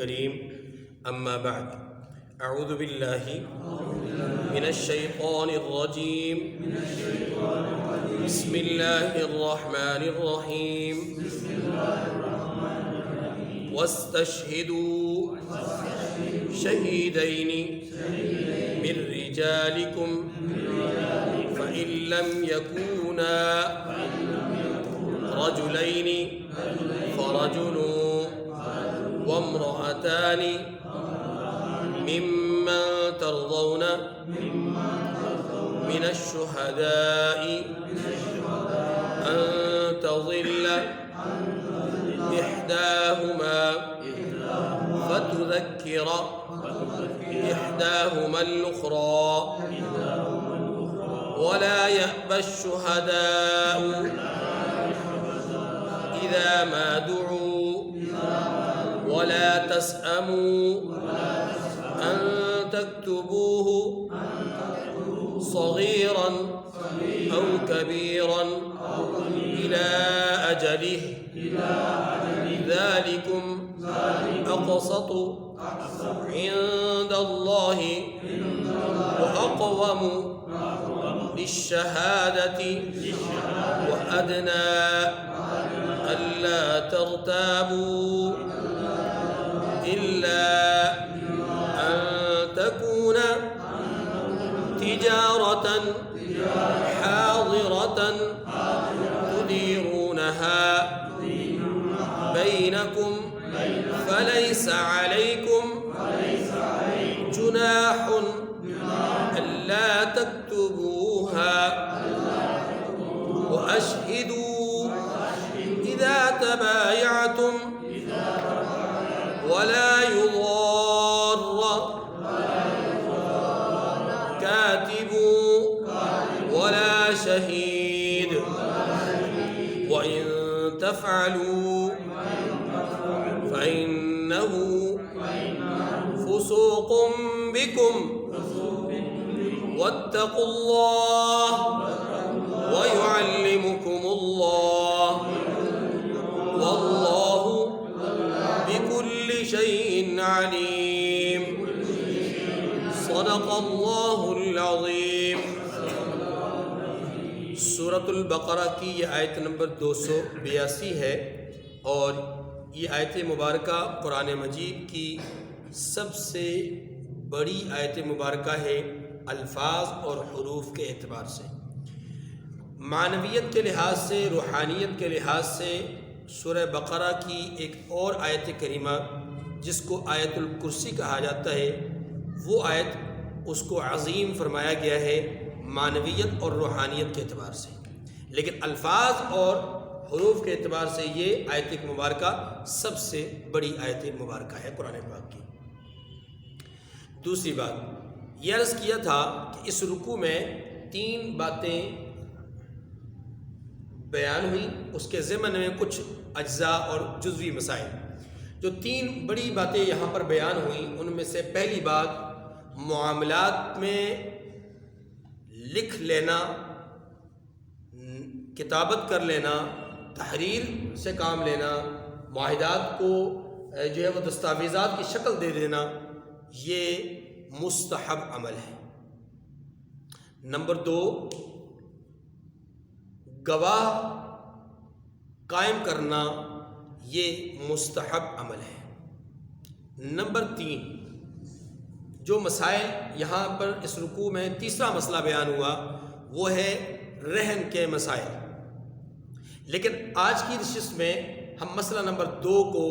الكريم أما بعد أعوذ بالله من الشيطان الرجيم بسم الله الرحمن الرحيم واستشهدوا شهيدين من رجالكم فإن لم يكونا رجلين فرجل وامرأتان ممن ترضون من الشهداء أن تضل إحداهما فتذكر إحداهما الأخرى ولا يأبى الشهداء إذا ما دعوا ولا تسأموا أن تكتبوه صغيرا أو كبيرا إلى أجله ذلكم أقسط عند الله وأقوم للشهادة وأدنى ألا ترتابوا إلا أن تكون تجارة حاضرة تديرونها بينكم فليس عليكم جناح ألا تكتبوها وأشهدوا إذا تبايعتم ولا يضار كاتب ولا شهيد وإن تفعلوا فإنه فسوق بكم واتقوا الله ويعلمكم الله والله بكل شيء عليم صدق اللہ العظیم۔ سورۃ البقرہ کی یہ آیت نمبر 282 ہے اور یہ آیت مبارکہ قرآن مجید کی سب سے بڑی آیت مبارکہ ہے الفاظ اور حروف کے اعتبار سے، معنویت کے لحاظ سے، روحانیت کے لحاظ سے۔ سورہ بقرہ کی ایک اور آیت کریمہ جس کو آیت الکرسی کہا جاتا ہے، وہ آیت اس کو عظیم فرمایا گیا ہے معنویت اور روحانیت کے اعتبار سے، لیکن الفاظ اور حروف کے اعتبار سے یہ آیت مبارکہ سب سے بڑی آیت مبارکہ ہے قرآن پاک کی۔ دوسری بات یہ عرض کیا تھا کہ اس رکوع میں 3 باتیں بیان ہوئی، اس کے ضمن میں کچھ اجزاء اور جزوی مسائل۔ جو 3 بڑی باتیں یہاں پر بیان ہوئیں ان میں سے پہلی بات معاملات میں لکھ لینا، کتابت کر لینا، تحریر سے کام لینا، معاہدات کو جو ہے وہ دستاویزات کی شکل دے دینا، یہ مستحب عمل ہے۔ نمبر 2 گواہ قائم کرنا، یہ مستحب عمل ہے۔ نمبر 3 جو مسائل یہاں پر اس رکوع میں تیسرا مسئلہ بیان ہوا وہ ہے رہن کے مسائل، لیکن آج کی نشست میں ہم مسئلہ نمبر 2 کو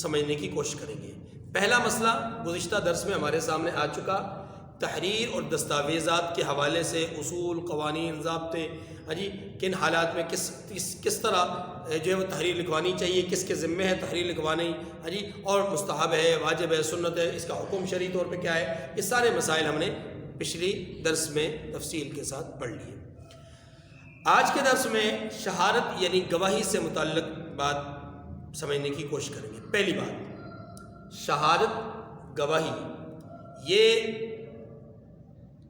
سمجھنے کی کوشش کریں گے۔ پہلا مسئلہ گزشتہ درس میں ہمارے سامنے آ چکا، تحریر اور دستاویزات کے حوالے سے اصول، قوانین، ضابطے، کن حالات میں کس طرح جو ہے وہ تحریر لکھوانی چاہیے، کس کے ذمہ ہے تحریر لکھوانی، اور مستحب ہے، واجب ہے، سنت ہے، اس کا حکم شرعی طور پہ کیا ہے، یہ سارے مسائل ہم نے پچھلی درس میں تفصیل کے ساتھ پڑھ لیے۔ آج کے درس میں شہادت یعنی گواہی سے متعلق بات سمجھنے کی کوشش کریں گے۔ پہلی بات، شہادت، گواہی، یہ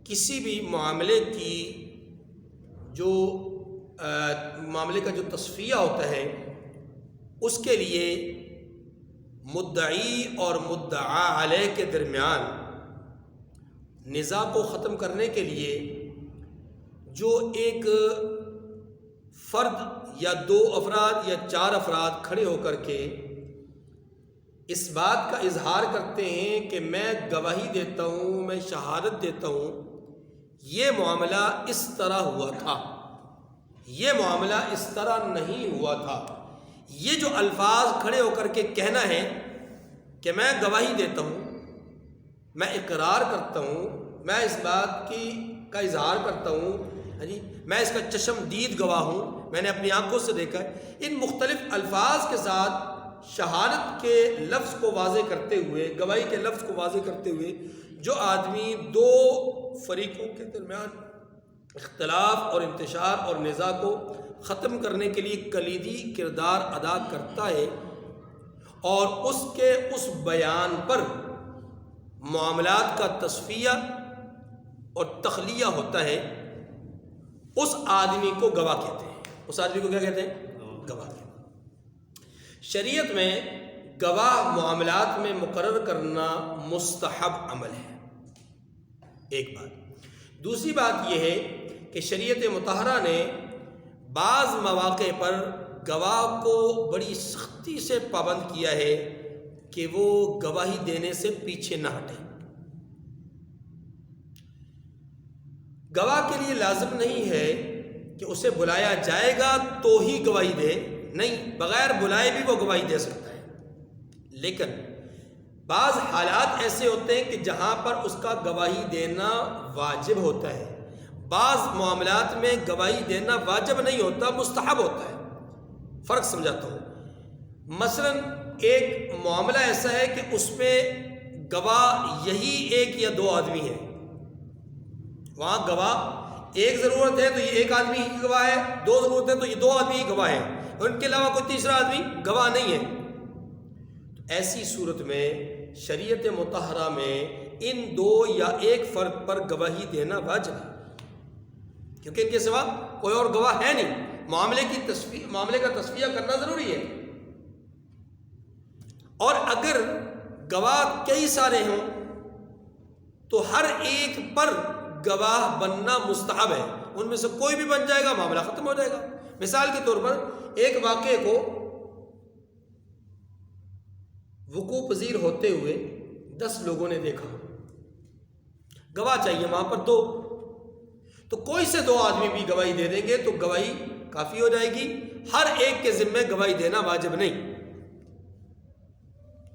کسی بھی معاملے کی جو معاملے کا جو تصفیہ ہوتا ہے اس کے لیے مدعی اور مدعا علیہ کے درمیان نزاع کو ختم کرنے کے لیے جو ایک فرد یا 2 افراد یا 4 افراد کھڑے ہو کر کے اس بات کا اظہار کرتے ہیں کہ میں گواہی دیتا ہوں، میں شہادت دیتا ہوں، یہ معاملہ اس طرح ہوا تھا، یہ معاملہ اس طرح نہیں ہوا تھا، یہ جو الفاظ کھڑے ہو کر کے کہنا ہے کہ میں گواہی دیتا ہوں، میں اقرار کرتا ہوں، میں اس بات کا اظہار کرتا ہوں، میں اس کا چشم دید گواہ ہوں، میں نے اپنی آنکھوں سے دیکھا ہے، ان مختلف الفاظ کے ساتھ شہادت کے لفظ کو واضح کرتے ہوئے، گواہی کے لفظ کو واضح کرتے ہوئے جو آدمی 2 فریقوں کے درمیان اختلاف اور انتشار اور نزاع کو ختم کرنے کے لیے کلیدی کردار ادا کرتا ہے اور اس کے اس بیان پر معاملات کا تصفیہ اور تخلیہ ہوتا ہے، اس آدمی کو گواہ کہتے ہیں۔ اس آدمی کو کیا کہتے ہیں؟ گواہ کہتے ہیں۔ شریعت میں گواہ معاملات میں مقرر کرنا مستحب عمل ہے، ایک بات۔ دوسری بات یہ ہے کہ شریعت مطہرہ نے بعض مواقع پر گواہ کو بڑی سختی سے پابند کیا ہے کہ وہ گواہی دینے سے پیچھے نہ ہٹے۔ گواہ کے لیے لازم نہیں ہے کہ اسے بلایا جائے گا تو ہی گواہی دے، نہیں، بغیر بلائے بھی وہ گواہی دے سکتا ہے، لیکن بعض حالات ایسے ہوتے ہیں کہ جہاں پر اس کا گواہی دینا واجب ہوتا ہے، بعض معاملات میں گواہی دینا واجب نہیں ہوتا، مستحب ہوتا ہے۔ فرق سمجھاتا ہوں۔ مثلا ایک معاملہ ایسا ہے کہ اس میں گواہ یہی 1 یا 2 آدمی ہیں، وہاں گواہ ایک ضرورت ہے تو یہ 1 آدمی ہی گواہ ہے، 2 ضرورت ہے تو یہ 2 آدمی ہی گواہ ہیں، اور ان کے علاوہ کوئی تیسرا آدمی گواہ نہیں ہے۔ تو ایسی صورت میں شریعت مطہرہ میں ان 2 یا 1 فرد پر گواہی دینا واجب ہے، کیونکہ ان کے سوا کوئی اور گواہ ہے نہیں، معاملے کا تصفیہ کرنا ضروری ہے۔ اور اگر گواہ کئی سارے ہوں تو ہر ایک پر گواہ بننا مستحب ہے، ان میں سے کوئی بھی بن جائے گا معاملہ ختم ہو جائے گا۔ مثال کے طور پر ایک واقعے کو وقوع پذیر ہوتے ہوئے 10 لوگوں نے دیکھا، گواہ چاہیے وہاں پر 2، تو کوئی سے 2 آدمی بھی گواہی دے دیں گے تو گواہی کافی ہو جائے گی، ہر ایک کے ذمے گواہی دینا واجب نہیں۔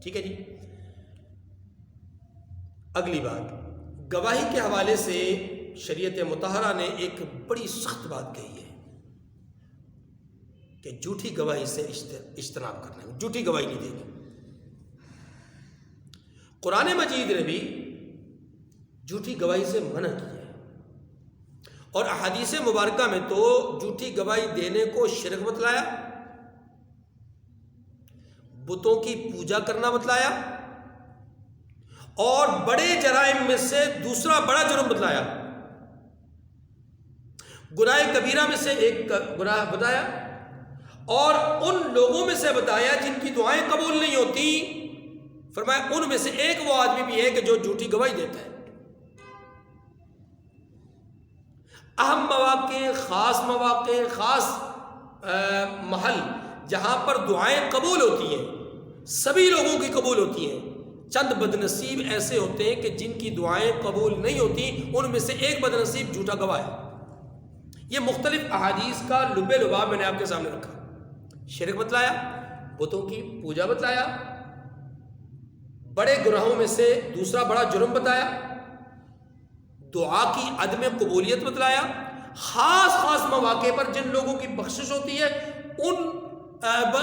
ٹھیک ہے جی۔ اگلی بات، گواہی کے حوالے سے شریعت مطہرہ نے ایک بڑی سخت بات کہی ہے کہ جھوٹی گواہی سے اجتناب کرنا ہے، جھوٹی گواہی نہیں دینی۔ قرآن مجید نے بھی جھوٹی گواہی سے منع کی ہے، اور احادیث مبارکہ میں تو جھوٹی گواہی دینے کو شرک بتلایا، بتوں کی پوجا کرنا بتلایا، اور بڑے جرائم میں سے دوسرا بڑا جرم بتلایا، گناہ کبیرہ میں سے ایک گناہ بتایا، اور ان لوگوں میں سے بتایا جن کی دعائیں قبول نہیں ہوتی، فرمایا ان میں سے ایک وہ آدمی بھی ہے کہ جو جھوٹی گواہی دیتا ہے۔ اہم مواقع، خاص محل جہاں پر دعائیں قبول ہوتی ہیں، سبھی لوگوں کی قبول ہوتی ہیں، چند بدنصیب ایسے ہوتے ہیں کہ جن کی دعائیں قبول نہیں ہوتی، ان میں سے ایک بدنصیب جھوٹا گواہ ہے۔ یہ مختلف احادیث کا لب لباب میں نے آپ کے سامنے رکھا، شرک بتلایا، بتوں کی پوجا بتلایا، بڑے گناہوں میں سے دوسرا بڑا جرم بتایا، دعا کی عدم قبولیت بتلایا، خاص مواقع پر جن لوگوں کی بخشش ہوتی ہے،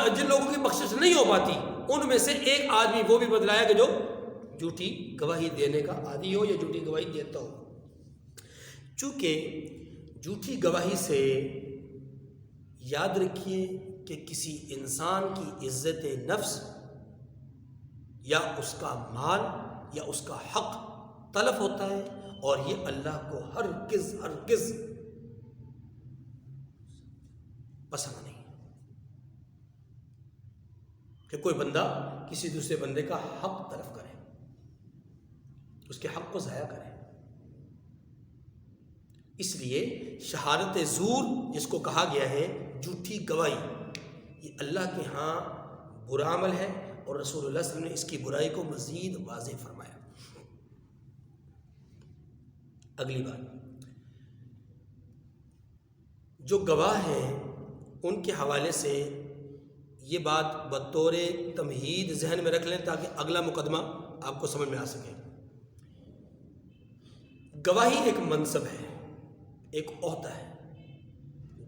جن لوگوں کی بخشش نہیں ہو پاتی، ان میں سے ایک آدمی وہ بھی بتلایا کہ جو جھوٹی گواہی دینے کا عادی ہو یا جھوٹی گواہی دیتا ہو۔ چونکہ جھوٹی گواہی سے یاد رکھیے کہ کسی انسان کی عزت نفس یا اس کا مال یا اس کا حق تلف ہوتا ہے، اور یہ اللہ کو ہرگز پسند نہیں۔ کہ کوئی بندہ کسی دوسرے بندے کا حق طلب کرے، اس کے حق کو ضائع کرے۔ اس لیے شہادت زور جس کو کہا گیا ہے جھوٹی گواہی، یہ اللہ کے ہاں برا عمل ہے، اور رسول اللہ صلی اللہ علیہ وسلم نے اس کی برائی کو مزید واضح فرمایا۔ اگلی بات، جو گواہ ہیں ان کے حوالے سے یہ بات بطور تمہید ذہن میں رکھ لیں تاکہ اگلا مقدمہ آپ کو سمجھ میں آ سکے۔ گواہی ایک منصب ہے، ایک عہدہ ہے۔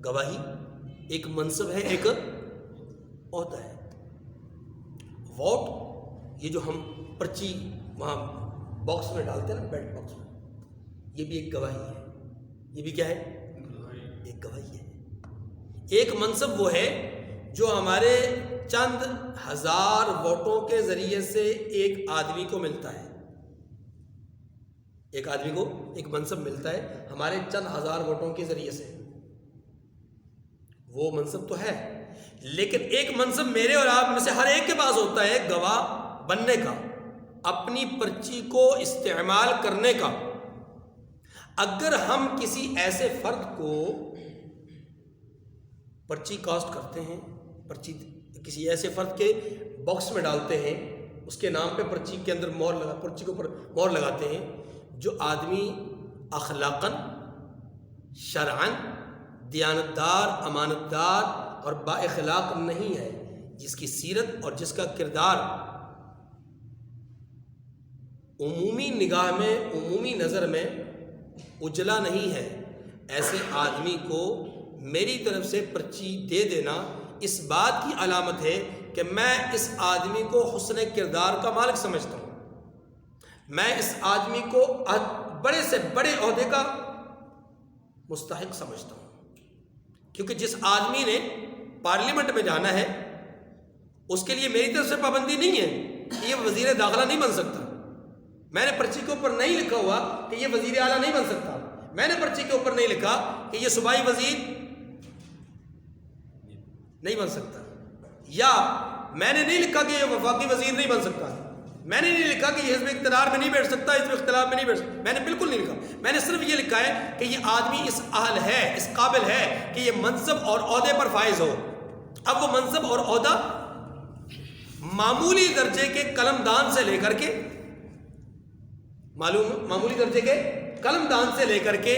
گواہی ایک منصب ہے، ایک عہدہ ہے۔ ووٹ، یہ جو ہم پرچی وہاں باکس میں ڈالتے ہیں نا، بیلٹ باکس میں، یہ بھی ایک گواہی ہے۔ یہ بھی کیا ہے؟ ایک گواہی ہے۔ ایک منصب وہ ہے جو ہمارے چند ہزار ووٹوں کے ذریعے سے ایک آدمی کو ملتا ہے۔ ایک آدمی کو ایک منصب ملتا ہے ہمارے چند ہزار ووٹوں کے ذریعے سے، وہ منصب تو ہے، لیکن ایک منصب میرے اور آپ میں سے ہر ایک کے پاس ہوتا ہے، گواہ بننے کا، اپنی پرچی کو استعمال کرنے کا۔ اگر ہم کسی ایسے فرد کو پرچی کاسٹ کرتے ہیں، پرچی کسی ایسے فرد کے باکس میں ڈالتے ہیں، اس کے نام پہ پرچی کے اندر پرچی کے اوپر مہر لگاتے ہیں، جو آدمی اخلاقاً، شرعاً دیانتدار، امانتدار اور با اخلاق نہیں ہے، جس کی سیرت اور جس کا کردار عمومی نگاہ میں، عمومی نظر میں اجلا نہیں ہے، ایسے آدمی کو میری طرف سے پرچی دے دینا اس بات کی علامت ہے کہ میں اس آدمی کو حسن کردار کا مالک سمجھتا ہوں، میں اس آدمی کو بڑے سے بڑے عہدے کا مستحق سمجھتا ہوں۔ کیونکہ جس آدمی نے پارلیمنٹ میں جانا ہے اس کے لیے میری طرف سے پابندی نہیں ہے کہ یہ وزیر داخلہ نہیں بن سکتا، میں نے پرچی کے اوپر نہیں لکھا ہوا کہ یہ وزیر اعلیٰ نہیں بن سکتا، میں نے پرچی کے اوپر نہیں لکھا کہ یہ صوبائی وزیر نہیں بن سکتا، یا میں نے نہیں لکھا کہ یہ وفاقی وزیر نہیں بن سکتا، میں نے نہیں لکھا کہ یہ حزب اقتدار میں نہیں بیٹھ سکتا، حزب اختلاف میں نہیں بیٹھ سکتا، میں نے بالکل نہیں لکھا۔ میں نے صرف یہ لکھا ہے کہ یہ آدمی اس اہل ہے، اس قابل ہے کہ یہ منصب اور عہدے پر فائز ہو۔ اب وہ منصب اور عہدہ معمولی درجے کے قلم دان سے لے کر کے معمولی درجے کے قلم دان سے لے کر کے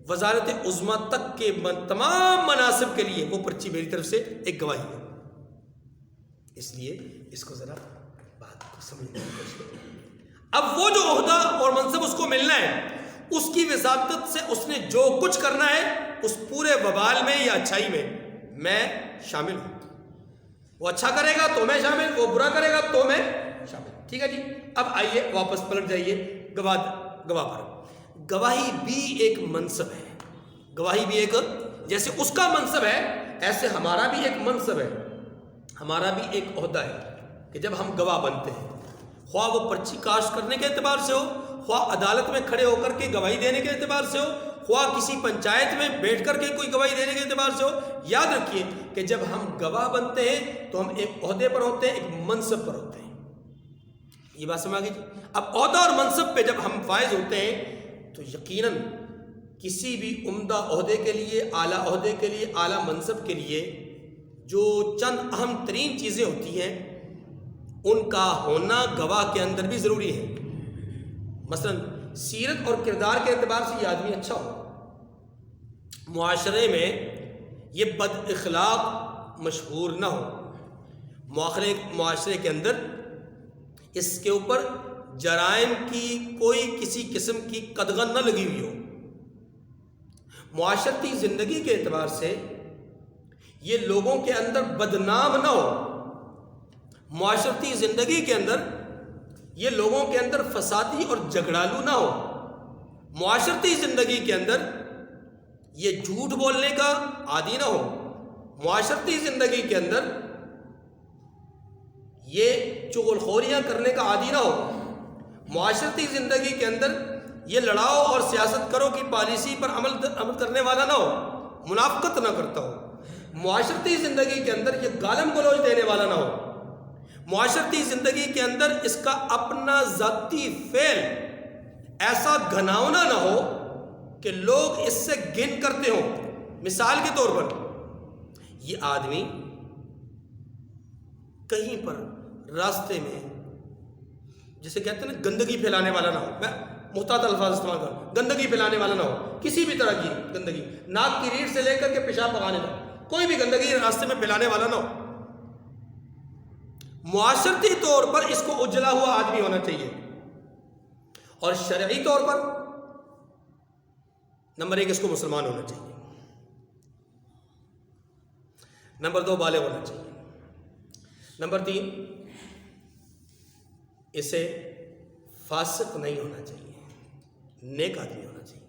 وزارت عظمیٰ تک کے تمام مناصب کے لیے وہ پرچی میری طرف سے ایک گواہی ہے۔ اس لیے اس کو ذرا بات کو سمجھنے کی کوشش کریں۔ اب وہ جو عہدہ اور منصب اس کو ملنا ہے، اس کی وساطت سے اس نے جو کچھ کرنا ہے اس پورے وبال میں یا اچھائی میں شامل ہوں۔ وہ اچھا کرے گا تو میں شامل، وہ برا کرے گا تو میں شامل۔ ٹھیک ہے جی، اب آئیے واپس پلٹ جائیے گواہ پر۔ گواہی بھی ایک منصب ہے، گواہی بھی ایک، جیسے اس کا منصب ہے ایسے ہمارا بھی ایک منصب ہے، ہمارا بھی ایک عہدہ ہے کہ جب ہم گواہ بنتے ہیں، خواہ وہ پرچی کاشت کرنے کے اعتبار سے ہو، خواہ عدالت میں کھڑے ہو کر کے گواہی دینے کے اعتبار سے ہو، خواہ کسی پنچایت میں بیٹھ کر کے کوئی گواہی دینے کے اعتبار سے ہو، یاد رکھیے کہ جب ہم گواہ بنتے ہیں تو ہم ایک عہدے پر ہوتے ہیں، ایک منصب پر ہوتے ہیں۔ یہ بات سمجھ آ گئی جی؟ اب عہدہ اور منصب پہ جب ہم فائز ہوتے ہیں تو یقیناً کسی بھی عمدہ عہدے کے لیے، اعلیٰ عہدے کے لیے، اعلیٰ منصب کے لیے جو چند اہم ترین چیزیں ہوتی ہیں ان کا ہونا گواہ کے اندر بھی ضروری ہے۔ مثلا سیرت اور کردار کے اعتبار سے یہ آدمی اچھا ہو، معاشرے میں یہ بد اخلاق مشہور نہ ہو، معاشرے کے اندر اس کے اوپر جرائم کی کوئی کسی قسم کی قدغن نہ لگی ہوئی ہو، معاشرتی زندگی کے اعتبار سے یہ لوگوں کے اندر بدنام نہ ہو، معاشرتی زندگی کے اندر یہ لوگوں کے اندر فسادی اور جھگڑالو نہ ہو، معاشرتی زندگی کے اندر یہ جھوٹ بولنے کا عادی نہ ہو، معاشرتی زندگی کے اندر یہ چغل خوریاں کرنے کا عادی نہ ہو، معاشرتی زندگی کے اندر یہ لڑاؤ اور سیاست کرو کی پالیسی پر عمل کرنے والا نہ ہو، منافقت نہ کرتا ہو، معاشرتی زندگی کے اندر یہ گالم گلوچ دینے والا نہ ہو، معاشرتی زندگی کے اندر اس کا اپنا ذاتی فعل ایسا گھناؤنا نہ ہو کہ لوگ اس سے گن کرتے ہوں. مثال کے طور پر یہ آدمی کہیں پر راستے میں جسے کہتے ہیں نا گندگی پھیلانے والا نہ ہو, میں محتاط الفاظ استعمال کروں, گندگی پھیلانے والا نہ ہو, کسی بھی طرح کی گندگی, ناک کی ریڑھ سے لے کر کے پیشاب پکانے تک کوئی بھی گندگی راستے میں پھیلانے والا نہ ہو. معاشرتی طور پر اس کو اجلا ہوا آدمی ہونا چاہیے, اور شرعی طور پر نمبر 1 اس کو مسلمان ہونا چاہیے, نمبر 2 بالغ ہونا چاہیے, نمبر 3 اسے فاسق نہیں ہونا چاہیے, نیک آدمی ہونا چاہیے,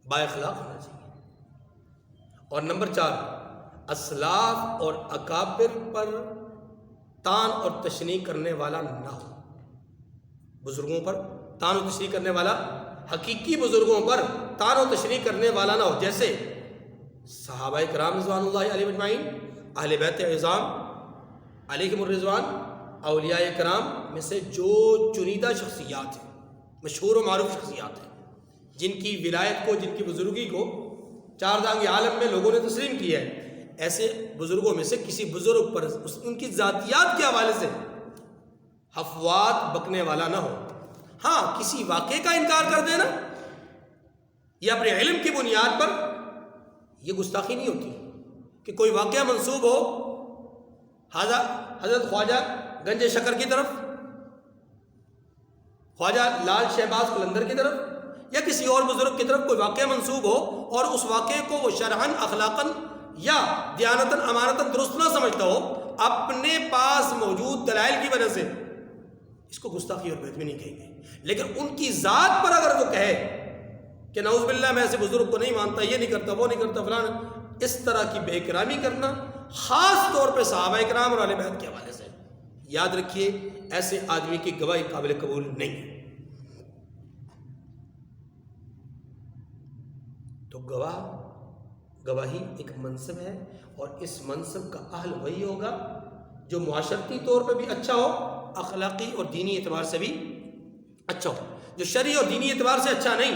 با اخلاق ہونا چاہیے, اور نمبر 4 اسلاف اور اکابر پر تان اور تشنیع کرنے والا نہ ہو. بزرگوں پر تان و تشنیع کرنے والا, حقیقی بزرگوں پر تان و تشنیع کرنے والا نہ ہو, جیسے صحابہ کرام رضوان اللہ علیہ اجمعین, اہل بیت اعظام علیہم الرضوان, اولیاء کرام میں سے جو چنیدہ شخصیات ہیں, مشہور و معروف شخصیات ہیں, جن کی ولایت کو, جن کی بزرگی کو چار دانگ عالم میں لوگوں نے تسلیم کیا ہے, ایسے بزرگوں میں سے کسی بزرگ پر ان کی ذاتیات کے حوالے سے حفوات بکنے والا نہ ہو. ہاں, کسی واقعے کا انکار کر دینا یا اپنے علم کی بنیاد پر یہ گستاخی نہیں ہوتی کہ کوئی واقعہ منسوب ہو حضرت خواجہ گنج شکر کی طرف, خواجہ لال شہباز قلندر کی طرف, یا کسی اور بزرگ کی طرف کوئی واقعہ منسوب ہو اور اس واقعے کو وہ شرعاً اخلاقاً یا دیانتاً امانتاً درست نہ سمجھتا ہو, اپنے پاس موجود دلائل کی وجہ سے, اس کو گستاخی اور بے ادبی نہیں کہیں گے. لیکن ان کی ذات پر اگر وہ کہے کہ نعوذ باللہ میں ایسے بزرگ کو نہیں مانتا, یہ نہیں کرتا, وہ نہیں کرتا, فلاں, اس طرح کی بے اکرامی کرنا خاص طور پہ صحابہ کرام اور اہل بیت کے حوالے سے, یاد رکھیے ایسے آدمی کی گواہی قابل قبول نہیں ہے. تو گواہی ایک منصب ہے, اور اس منصب کا اہل وہی ہوگا جو معاشرتی طور پہ بھی اچھا ہو, اخلاقی اور دینی اعتبار سے بھی اچھا ہو. جو شرعی اور دینی اعتبار سے اچھا نہیں,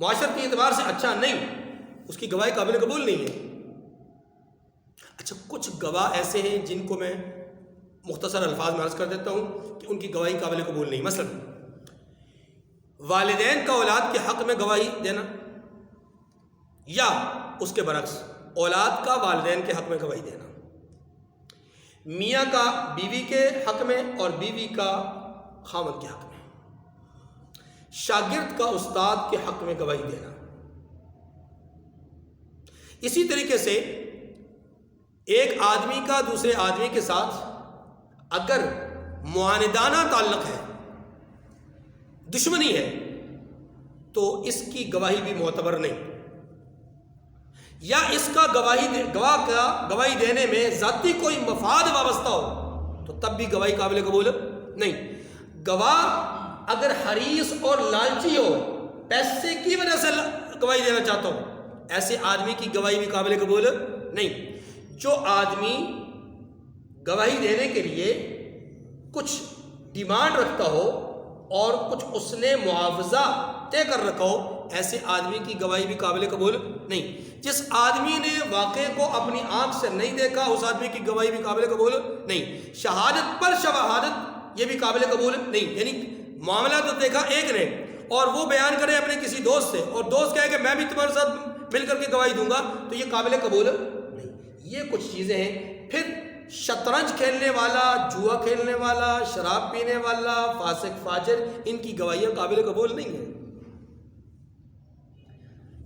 معاشرتی اعتبار سے اچھا نہیں, اس کی گواہی قابل قبول نہیں ہے. اچھا, کچھ گواہ ایسے ہیں جن کو میں مختصر الفاظ میں عرض کر دیتا ہوں کہ ان کی گواہی قابل قبول نہیں. مثلا والدین کا اولاد کے حق میں گواہی دینا, یا اس کے برعکس اولاد کا والدین کے حق میں گواہی دینا, میاں کا بیوی کے حق میں اور بیوی کا خاوند کے حق میں, شاگرد کا استاد کے حق میں گواہی دینا. اسی طریقے سے ایک آدمی کا دوسرے آدمی کے ساتھ اگر معاندانہ تعلق ہے, دشمنی ہے, تو اس کی گواہی بھی معتبر نہیں, یا اس کا گواہ کا گواہی دینے میں ذاتی کوئی مفاد وابستہ ہو تو تب بھی گواہی قابل قبول نہیں. گواہ اگر حریص اور لالچی ہو, پیسے کی وجہ سے گواہی دینا چاہتا ہو, ایسے آدمی کی گواہی بھی قابل قبول نہیں. جو آدمی گواہی دینے کے لیے کچھ ڈیمانڈ رکھتا ہو اور کچھ اس نے معاوضہ طے کر رکھا ہو, ایسے آدمی کی گواہی بھی قابل قبول نہیں. جس آدمی نے واقعے کو اپنی آنکھ سے نہیں دیکھا, اس آدمی کی گواہی بھی قابل قبول نہیں. شہادت پر شواہدت یہ بھی قابل قبول نہیں. یعنی معاملہ تو دیکھا ایک نے اور وہ بیان کرے اپنے کسی دوست سے, اور دوست کہے کہ میں بھی تمہارے ساتھ مل کر کے گواہی دوں گا, تو یہ قابل قبول نہیں. یہ کچھ چیزیں ہیں. پھر شطرنج کھیلنے والا, جوا کھیلنے والا, شراب پینے والا, فاسق فاجر, ان کی گواہیاں قابل قبول نہیں ہیں.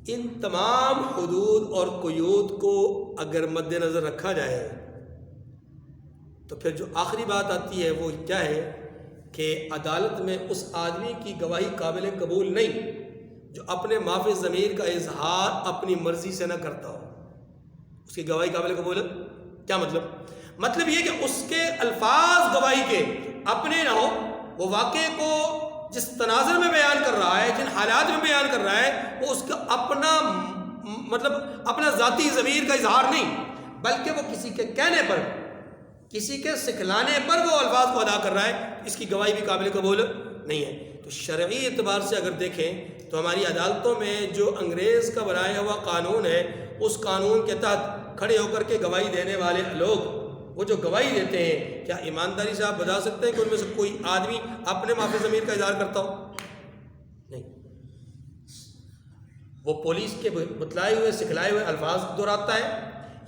ان تمام حدود اور قیود کو اگر مد نظر رکھا جائے تو پھر جو آخری بات آتی ہے وہ کیا ہے کہ عدالت میں اس آدمی کی گواہی قابل قبول نہیں جو اپنے معافی ضمیر کا اظہار اپنی مرضی سے نہ کرتا ہو. اس کی گواہی قابل قبول کیا مطلب یہ کہ اس کے الفاظ گواہی کے اپنے نہ ہو, وہ واقعے کو جس تناظر میں بیان کر رہا ہے, جن حالات میں بیان کر رہا ہے, وہ اس کا اپنا ذاتی ضمیر کا اظہار نہیں, بلکہ وہ کسی کے کہنے پر کسی کے سکھلانے پر وہ الفاظ کو ادا کر رہا ہے، اس کی گواہی بھی قابل قبول نہیں ہے۔ تو شرعی اعتبار سے اگر دیکھیں تو ہماری عدالتوں میں جو انگریز کا بنایا ہوا قانون ہے، اس قانون کے تحت کھڑے ہو کر کے گواہی دینے والے لوگ، وہ جو گواہی دیتے ہیں، کیا ایمانداری سے آپ بتا سکتے ہیں کہ ان میں سے کوئی آدمی اپنے معافی ضمیر کا اظہار کرتا ہو؟ نہیں، وہ پولیس کے بتلائے ہوئے سکھلائے ہوئے الفاظ دہراتا ہے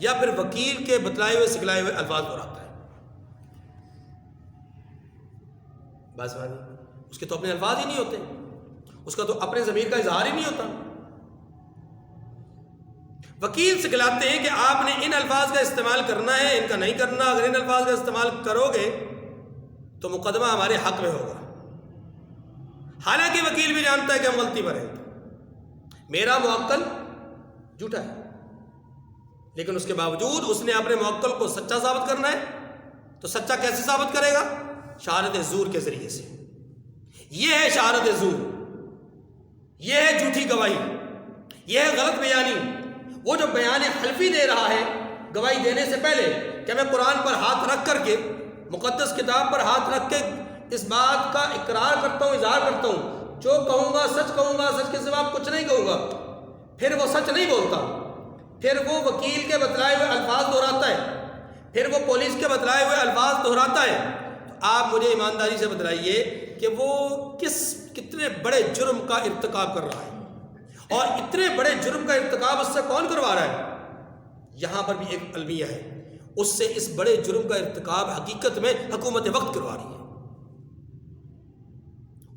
یا پھر وکیل کے بتلائے ہوئے سکھلائے ہوئے الفاظ دہراتا ہے۔ بس اس کے تو اپنے الفاظ ہی نہیں ہوتے، اس کا تو اپنے ضمیر کا اظہار ہی نہیں ہوتا۔ وکیل سکھلاتے ہیں کہ آپ نے ان الفاظ کا استعمال کرنا ہے، ان کا نہیں کرنا، اگر ان الفاظ کا استعمال کرو گے تو مقدمہ ہمارے حق میں ہوگا، حالانکہ وکیل بھی جانتا ہے کہ ہم غلطی پر ہیں، میرا موکل جھوٹا ہے، لیکن اس کے باوجود اس نے اپنے موکل کو سچا ثابت کرنا ہے، تو سچا کیسے ثابت کرے گا؟ شہادت زور کے ذریعے سے۔ یہ ہے شہادت زور، یہ ہے جھوٹی گواہی، یہ ہے غلط بیانی۔ وہ جو بیان حلفی دے رہا ہے گواہی دینے سے پہلے کہ میں قرآن پر ہاتھ رکھ کر کے، مقدس کتاب پر ہاتھ رکھ کے اس بات کا اقرار کرتا ہوں، اظہار کرتا ہوں، جو کہوں گا سچ کہوں گا، سچ کے سوا کچھ نہیں کہوں گا، پھر وہ سچ نہیں بولتا، پھر وہ وکیل کے بتلائے ہوئے الفاظ دہراتا ہے، پھر وہ پولیس کے بتلائے ہوئے الفاظ دہراتا ہے، تو آپ مجھے ایمانداری سے بتلائیے کہ وہ کتنے بڑے جرم کا ارتکاب کر رہا ہے، اور اتنے بڑے جرم کا ارتکاب اس سے کون کروا رہا ہے؟ یہاں پر بھی ایک المیہ ہے، اس سے اس بڑے جرم کا ارتکاب حقیقت میں حکومت وقت کروا رہی ہے،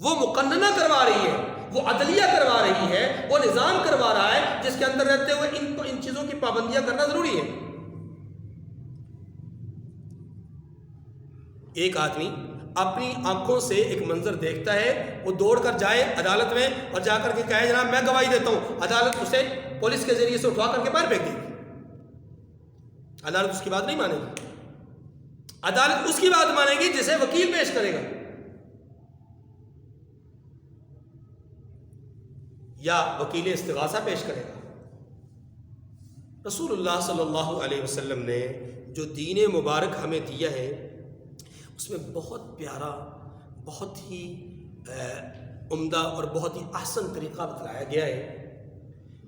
وہ مقننہ کروا رہی ہے، وہ عدلیہ کروا رہی ہے، وہ نظام کروا رہا ہے جس کے اندر رہتے ہوئے ان چیزوں کی پابندیاں کرنا ضروری ہے۔ ایک آدمی اپنی آنکھوں سے ایک منظر دیکھتا ہے، وہ دوڑ کر جائے عدالت میں اور جا کر کے کہے جناب میں گواہی دیتا ہوں، عدالت اسے پولیس کے ذریعے سے اٹھوا کر کے باہر پھینک دے گی، عدالت اس کی بات نہیں مانے گی، عدالت اس کی بات مانے گی جسے وکیل پیش کرے گا یا وکیل استغاثہ پیش کرے گا۔ رسول اللہ صلی اللہ علیہ وسلم نے جو دین مبارک ہمیں دیا ہے اس میں بہت پیارا، بہت ہی عمدہ اور بہت ہی احسن طریقہ بتلایا گیا ہے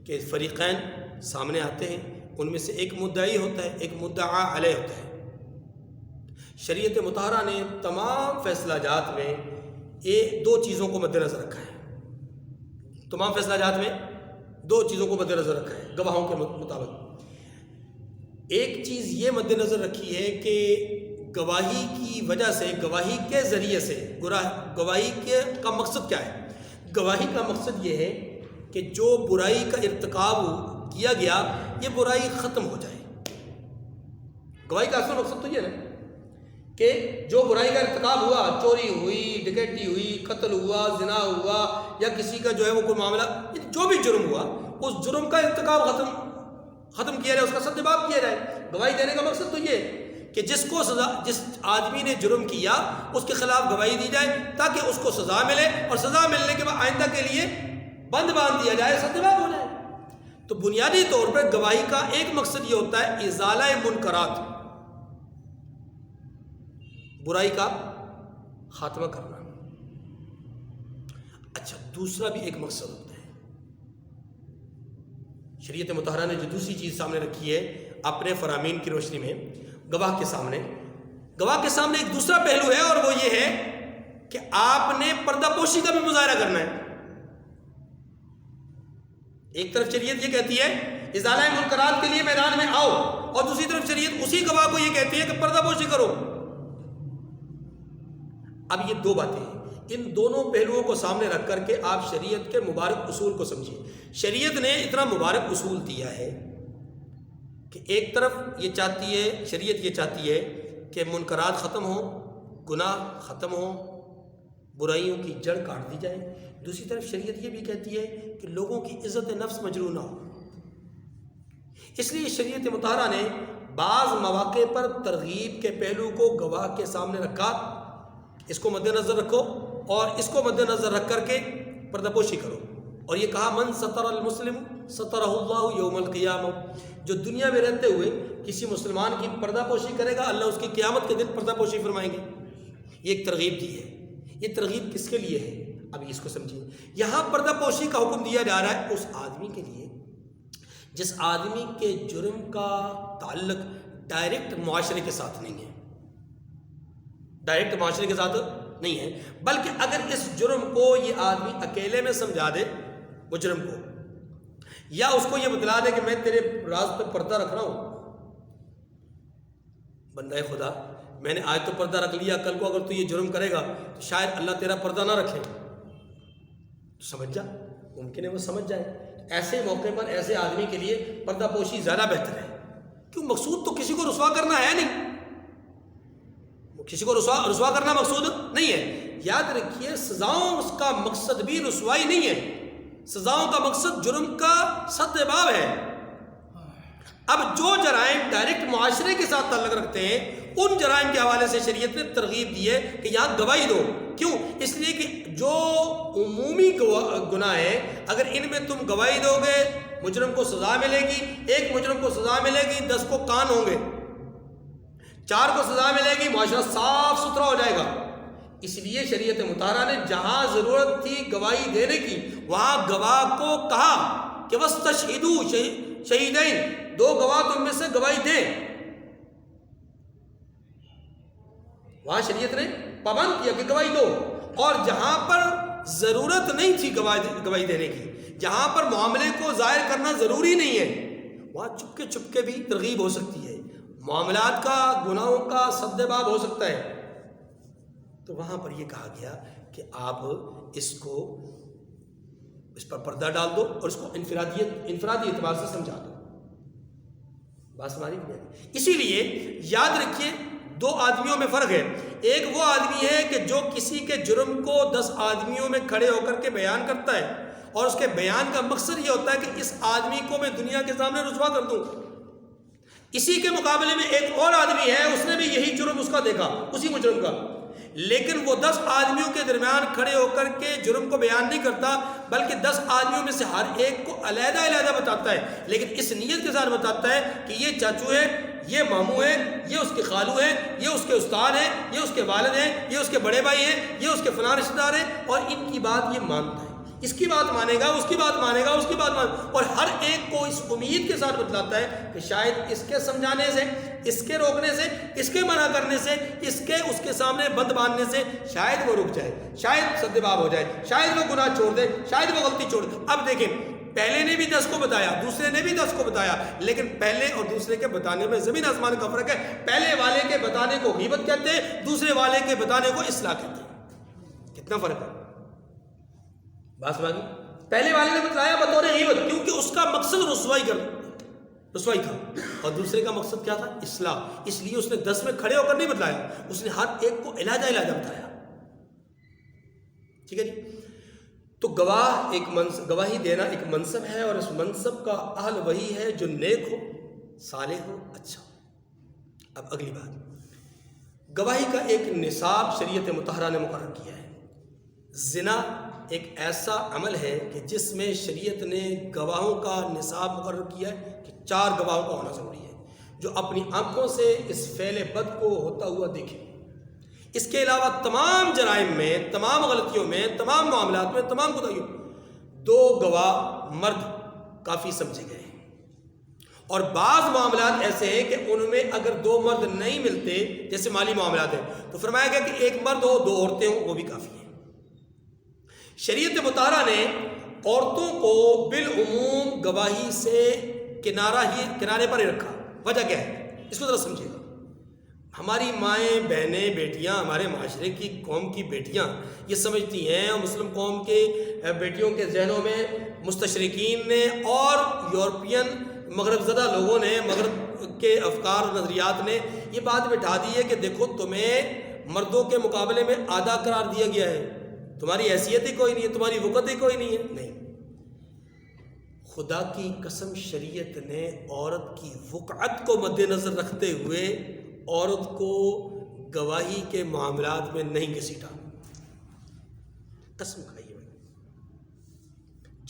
کہ فریقین سامنے آتے ہیں، ان میں سے ایک مدعی ہوتا ہے، ایک مدعا علیہ ہوتا ہے۔ شریعت مطہرہ نے تمام فیصلہ جات میں یہ دو چیزوں کو مد نظر رکھا ہے، تمام فیصلہ جات میں دو چیزوں کو مد نظر رکھا ہے گواہوں کے مطابق۔ ایک چیز یہ مد نظر رکھی ہے کہ گواہی کی وجہ سے، گواہی کے ذریعے سے، گواہی کا مقصد کیا ہے؟ گواہی کا مقصد یہ ہے کہ جو برائی کا ارتکاب کیا گیا یہ برائی ختم ہو جائے۔ گواہی کا اصل مقصد تو یہ ہے کہ جو برائی کا ارتکاب ہوا، چوری ہوئی، ڈکیتی ہوئی، قتل ہوا، زنا ہوا، یا کسی کا جو ہے وہ کوئی معاملہ، جو بھی جرم ہوا اس جرم کا ارتکاب ختم کیا جائے، اس کا سدباب کیا جائے۔ گواہی دینے کا مقصد تو یہ ہے کہ جس آدمی نے جرم کیا اس کے خلاف گواہی دی جائے تاکہ اس کو سزا ملے، اور سزا ملنے کے بعد آئندہ کے لیے بند باندھ دیا جائے، سدباب ہو جائے۔ تو بنیادی طور پر گواہی کا ایک مقصد یہ ہوتا ہے ازالہ منکرات، برائی کا خاتمہ کرنا۔ اچھا، دوسرا بھی ایک مقصد ہوتا ہے، شریعت مطہرہ نے جو دوسری چیز سامنے رکھی ہے اپنے فرامین کی روشنی میں، گواہ کے سامنے ایک دوسرا پہلو ہے، اور وہ یہ ہے کہ آپ نے پردہ پوشی کا بھی مظاہرہ کرنا ہے۔ ایک طرف شریعت یہ کہتی ہے ازالہ منکرات کے لیے میدان میں آؤ، اور دوسری طرف شریعت اسی گواہ کو یہ کہتی ہے کہ پردہ پوشی کرو۔ اب یہ دو باتیں ہیں، ان دونوں پہلوؤں کو سامنے رکھ کر کے آپ شریعت کے مبارک اصول کو سمجھیے۔ شریعت نے اتنا مبارک اصول دیا ہے کہ ایک طرف یہ چاہتی ہے، شریعت یہ چاہتی ہے کہ منکرات ختم ہوں، گناہ ختم ہوں، برائیوں کی جڑ کاٹ دی جائے۔ دوسری طرف شریعت یہ بھی کہتی ہے کہ لوگوں کی عزت نفس مجروح نہ ہو۔ اس لیے شریعت مطہرہ نے بعض مواقع پر ترغیب کے پہلو کو گواہ کے سامنے رکھا، اس کو مد نظر رکھو اور اس کو مد نظر رکھ کر کے پردہ پوشی کرو، اور یہ کہا من ستر المسلم سترہ اللہ یوم القیامہ، جو دنیا میں رہتے ہوئے کسی مسلمان کی پردہ پوشی کرے گا اللہ اس کی قیامت کے دن پردہ پوشی فرمائیں گے۔ یہ ایک ترغیب دی ہے۔ یہ ترغیب کس کے لیے ہے؟ ابھی اس کو سمجھیے۔ یہاں پردہ پوشی کا حکم دیا جا رہا ہے اس آدمی کے لیے جس آدمی کے جرم کا تعلق ڈائریکٹ معاشرے کے ساتھ نہیں ہے، ڈائریکٹ معاشرے کے ساتھ نہیں ہے، بلکہ اگر اس جرم کو یہ آدمی اکیلے میں سمجھا دے مجرم کو، یا اس کو یہ بتلا دے کہ میں تیرے راز پہ پردہ رکھ رہا ہوں، بندہ خدا میں نے آج تو پردہ رکھ لیا، کل کو اگر تو یہ جرم کرے گا تو شاید اللہ تیرا پردہ نہ رکھے، تو سمجھ جا، ممکن ہے وہ سمجھ جائے۔ ایسے موقع پر ایسے آدمی کے لیے پردہ پوشی زیادہ بہتر ہے، کیوں؟ مقصود تو کسی کو رسوا کرنا ہے نہیں، کسی کو رسوا کرنا مقصود نہیں ہے۔ یاد رکھیے سزاؤں کا مقصد بھی رسوائی نہیں ہے، سزاؤں کا مقصد جرم کا سد باب ہے۔ اب جو جرائم ڈائریکٹ معاشرے کے ساتھ تعلق رکھتے ہیں ان جرائم کے حوالے سے شریعت نے ترغیب دی ہے کہ یہاں گواہی دو۔ کیوں؟ اس لیے کہ جو عمومی گناہ ہے اگر ان میں تم گواہی دو گے مجرم کو سزا ملے گی، ایک مجرم کو سزا ملے گی 10 کو کان ہوں گے، 4 کو سزا ملے گی، معاشرہ صاف ستھرا ہو جائے گا۔ اس لیے شریعت مطہرہ نے جہاں ضرورت تھی گواہی دینے کی وہاں گواہ کو کہا کہ وَاسْتَشْهِدُوا شہیدین، 2 گواہ تم میں سے گواہی دیں۔ وہاں شریعت نے پابند کیا کہ گواہی دو، اور جہاں پر ضرورت نہیں تھی گواہی دینے کی، جہاں پر معاملے کو ظاہر کرنا ضروری نہیں ہے وہاں چپکے بھی ترغیب ہو سکتی ہے، معاملات کا گناہوں کا سد باب ہو سکتا ہے، تو وہاں پر یہ کہا گیا کہ آپ اس پر پردہ ڈال دو اور اس کو انفرادی اعتبار سے سمجھا دو۔ بات سمجھ رہی ہے؟ اسی لیے یاد رکھیے 2 آدمیوں میں فرق ہے۔ ایک وہ آدمی ہے کہ جو کسی کے جرم کو 10 آدمیوں میں کھڑے ہو کر کے بیان کرتا ہے اور اس کے بیان کا مقصد یہ ہوتا ہے کہ اس آدمی کو میں دنیا کے سامنے رسوا کر دوں۔ اسی کے مقابلے میں ایک اور آدمی ہے، اس نے بھی یہی جرم اس کا دیکھا، اسی مجرم کا، لیکن وہ 10 آدمیوں کے درمیان کھڑے ہو کر کے جرم کو بیان نہیں کرتا بلکہ 10 آدمیوں میں سے ہر ایک کو علیحدہ علیحدہ بتاتا ہے، لیکن اس نیت کے ساتھ بتاتا ہے کہ یہ چاچو ہے، یہ ماموں ہے، یہ اس کے خالو ہیں، یہ اس کے استاد ہیں، یہ اس کے والد ہیں، یہ اس کے بڑے بھائی ہیں، یہ اس کے فلاں رشتہ دار ہیں، اور ان کی بات یہ مانتا ہے، اس کی بات مانے گا، اس کی بات مانے گا، اس کی بات مانے گا، اور ہر ایک کو اس امید کے ساتھ بتلاتا ہے کہ شاید اس کے سمجھانے سے، اس کے روکنے سے، اس کے منع کرنے سے، اس کے سامنے بند باندھنے سے شاید وہ رک جائے، شاید سدباب ہو جائے، شاید وہ گناہ چھوڑ دے، شاید وہ غلطی چھوڑ دے۔ اب دیکھیں پہلے نے بھی 10 کو بتایا، دوسرے نے بھی 10 کو بتایا، لیکن پہلے اور دوسرے کے بتانے میں زمین آسمان کا فرق ہے۔ پہلے والے کے بتانے کو غیبت کہتے ہیں، دوسرے والے کے بتانے کو اصلاح کہتے ہیں۔ کتنا فرق ہے؟ بات سمجھ گئی؟ پہلے والے نے بتایا بطور غیبت کیونکہ اس کا مقصد رسوائی تھا، اور دوسرے کا مقصد کیا تھا؟ اصلاح، اس لیے اس نے 10 میں کھڑے ہو کر نہیں بتلایا، اس نے ہر ایک کو علیحدہ بتایا۔ ٹھیک ہے جی؟ تو گواہی دینا ایک منصب ہے، اور اس منصب کا اہل وہی ہے جو نیک ہو، صالح ہو، اچھا ہو۔ اب اگلی بات، گواہی کا ایک نصاب شریعت مطہرہ نے مقرر کیا ہے۔ زنا ایک ایسا عمل ہے کہ جس میں شریعت نے گواہوں کا نصاب مقرر کیا ہے کہ 4 گواہوں کا ہونا ضروری ہے جو اپنی آنکھوں سے اس فعل بد کو ہوتا ہوا دیکھیں۔ اس کے علاوہ تمام جرائم میں، تمام غلطیوں میں، تمام معاملات میں، تمام خدائیوں 2 گواہ مرد کافی سمجھے گئے ہیں، اور بعض معاملات ایسے ہیں کہ ان میں اگر 2 مرد نہیں ملتے، جیسے مالی معاملات ہیں، تو فرمایا گیا کہ 1 مرد ہو 2 عورتیں ہوں وہ بھی کافی ہیں۔ شریعت مطہرہ نے عورتوں کو بالعموم گواہی سے کنارے پر ہی رکھا۔ وجہ کیا ہے؟ اس کو ذرا سمجھیے گا۔ ہماری مائیں، بہنیں، بیٹیاں، ہمارے معاشرے کی قوم کی بیٹیاں یہ سمجھتی ہیں، اور مسلم قوم کے بیٹیوں کے ذہنوں میں مستشرقین نے اور یورپین مغرب زدہ لوگوں نے، مغرب کے افکار اور نظریات نے یہ بات بٹھا دی ہے کہ دیکھو تمہیں مردوں کے مقابلے میں آدھا قرار دیا گیا ہے، تمہاری حیثیت ہی کوئی نہیں ہے، تمہاری وقت ہی کوئی نہیں ہے۔ نہیں، خدا کی قسم شریعت نے عورت کی وقعت کو مد نظر رکھتے ہوئے عورت کو گواہی کے معاملات میں نہیں گھسیٹا۔ قسم کھائیے،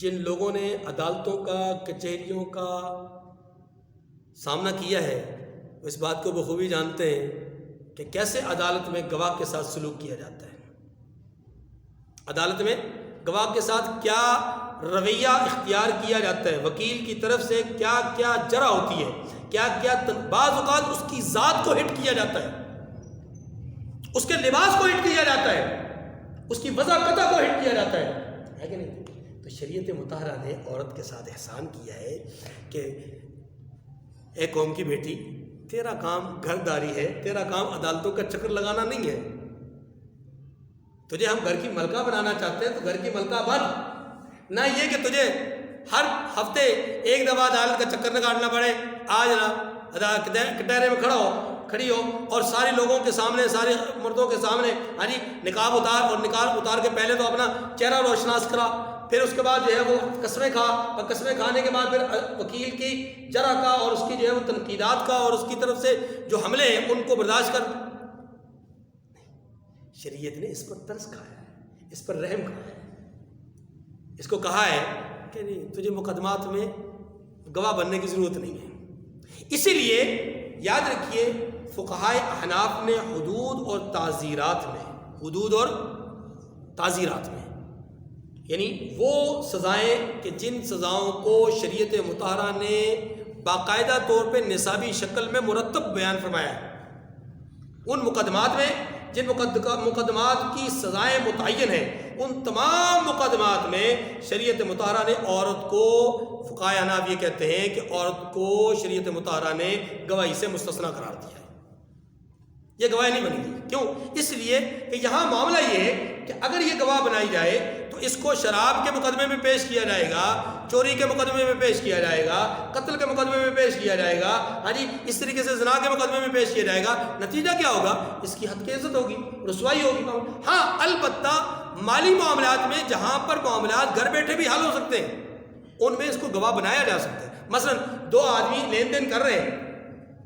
جن لوگوں نے عدالتوں کا، کچہریوں کا سامنا کیا ہے وہ اس بات کو بخوبی جانتے ہیں کہ کیسے عدالت میں گواہ کے ساتھ سلوک کیا جاتا ہے، عدالت میں گواہ کے ساتھ کیا رویہ اختیار کیا جاتا ہے، وکیل کی طرف سے کیا کیا جرح ہوتی ہے، کیا کیا بعض اوقات اس کی ذات کو ہٹ کیا جاتا ہے، اس کے لباس کو ہٹ کیا جاتا ہے، اس کی وضاقتہ کو ہٹ کیا جاتا ہے کہ نہیں؟ تو شریعت مطہرہ نے عورت کے ساتھ احسان کیا ہے کہ اے قوم کی بیٹی، تیرا کام گھرداری ہے، تیرا کام عدالتوں کا چکر لگانا نہیں ہے، تجھے ہم گھر کی ملکہ بنانا چاہتے ہیں تو گھر کی ملکہ بن، نہ یہ کہ تجھے ہر ہفتے ایک دفعہ عدالت کا چکر نہ کاٹنا پڑے، آج نا کٹہرے میں کھڑی ہو اور سارے لوگوں کے سامنے، سارے مردوں کے سامنے ہاں جی نقاب اتار، اور نقاب اتار کے پہلے تو اپنا چہرہ روشناس کرا، پھر اس کے بعد جو ہے وہ قسمیں کھا، اور قسمیں کھانے کے بعد پھر وکیل کی جرح کا اور اس کی جو ہے وہ تنقیدات کا اور اس کی طرف سے جو حملے ہیں ان کو برداشت کر۔ شریعت نے اس پر ترس کھایا ہے، اس پر رحم کھایا ہے، اس کو کہا ہے کہ نہیں تجھے مقدمات میں گواہ بننے کی ضرورت نہیں ہے۔ اسی لیے یاد رکھیے فقہائے احناف نے حدود اور تعزیرات میں یعنی وہ سزائیں کہ جن سزاؤں کو شریعت مطہرہ نے باقاعدہ طور پہ نصابی شکل میں مرتب بیان فرمایا ہے، ان مقدمات میں جن مقدمات کی سزائیں متعین ہیں، ان تمام مقدمات میں شریعت مطہرہ نے عورت کو، فقہائے احناف یہ کہتے ہیں کہ عورت کو شریعت مطہرہ نے گواہی سے مستثنیٰ قرار دیا ہے، یہ گواہ نہیں بنے گی۔ کیوں؟ اس لیے کہ یہاں معاملہ یہ ہے کہ اگر یہ گواہ بنائی جائے تو اس کو شراب کے مقدمے میں پیش کیا جائے گا، چوری کے مقدمے میں پیش کیا جائے گا، قتل کے مقدمے میں پیش کیا جائے گا، ہاں جی اس طریقے سے زنا کے مقدمے میں پیش کیا جائے گا، نتیجہ کیا ہوگا؟ اس کی حد کی عزت ہوگی، رسوائی ہوگی۔ ہاں البتہ مالی معاملات میں جہاں پر معاملات گھر بیٹھے بھی حل ہو سکتے ہیں ان میں اس کو گواہ بنایا جا سکتا ہے۔ مثلا دو آدمی لین دین کر رہے ہیں،